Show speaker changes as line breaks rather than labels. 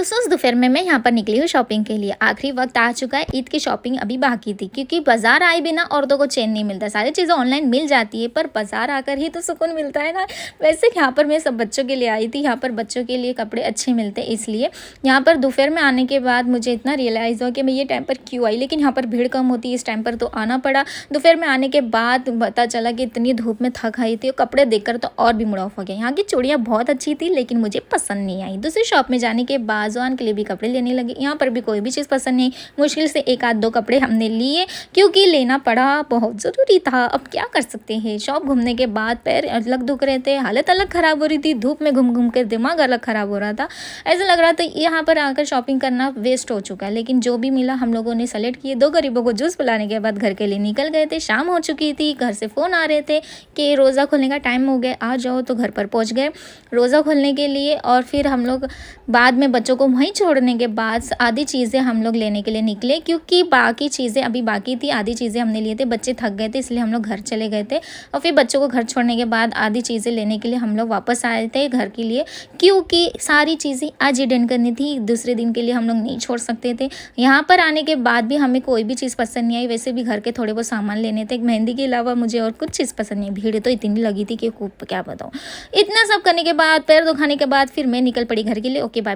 तो सच दोपहर में मैं यहाँ पर निकली हूँ शॉपिंग के लिए। आखिरी वक्त आ चुका है, ईद की शॉपिंग अभी बाकी थी क्योंकि बाजार आए बिना औरतों को चैन नहीं मिलता। सारी चीज़ें ऑनलाइन मिल जाती है पर बाजार आकर ही तो सुकून मिलता है ना। वैसे यहाँ पर मैं सब बच्चों के लिए आई थी, यहाँ पर बच्चों के लिए कपड़े अच्छे मिलते हैं, इसलिए यहाँ पर दोपहर में आने के बाद मुझे इतना रियलाइज़ हुआ कि मैं ये टाइम पर क्यों आई। लेकिन यहाँ पर भीड़ कम होती है इस टाइम पर, तो आना पड़ा। दोपहर में आने के बाद पता चला कि इतनी धूप में थक आई थी और कपड़े देखकर तो और भी मुड़ा ऑफ हो गया। यहाँ की चूड़ियाँ बहुत अच्छी थी लेकिन मुझे पसंद नहीं आई। दूसरी शॉप में जाने के बाद जवान के लिए भी कपड़े लेने लगे। यहाँ पर भी कोई भी चीज़ पसंद नहीं। मुश्किल से एक आध दो कपड़े हमने लिए क्योंकि लेना पड़ा, बहुत ज़रूरी था। अब क्या कर सकते हैं। शॉप घूमने के बाद पैर अलग दुख रहे थे, हालत अलग ख़राब हो रही थी, धूप में घूम घूम कर दिमाग अलग ख़राब हो रहा था। ऐसा लग रहा था यहाँ पर आकर शॉपिंग करना वेस्ट हो चुका है। लेकिन जो भी मिला हम लोगों ने सेलेक्ट किए। 2 गरीबों को जूस पिलाने के बाद घर के लिए निकल गए थे। शाम हो चुकी थी, घर से फ़ोन आ रहे थे कि रोज़ा खोलने का टाइम हो गया, आ जाओ। तो घर पर पहुँच गए रोज़ा खोलने के लिए। और फिर हम लोग बाद में बच्चों को वहीं छोड़ने के बाद आधी चीज़ें हम लोग लेने के लिए निकले क्योंकि बाकी चीज़ें अभी बाकी थी। आधी चीज़ें हमने लिए थे, बच्चे थक गए थे इसलिए हम लोग घर चले गए थे। और फिर बच्चों को घर छोड़ने के बाद आधी चीज़ें लेने के लिए हम लोग वापस आए थे घर के लिए क्योंकि सारी चीज़ें आज ही डन करनी थी, दूसरे दिन के लिए हम लोग नहीं छोड़ सकते थे। यहाँ पर आने के बाद भी हमें कोई भी चीज़ पसंद नहीं आई। वैसे भी घर के थोड़े बहुत सामान लेने थे, मेहंदी के अलावा मुझे और कुछ चीज़ पसंद नहीं। भीड़ तो इतनी लगी थी कि क्या बताऊँ। इतना सब करने के बाद, पैर दुखाने के बाद फिर मैं निकल पड़ी घर के लिए। Okay bye.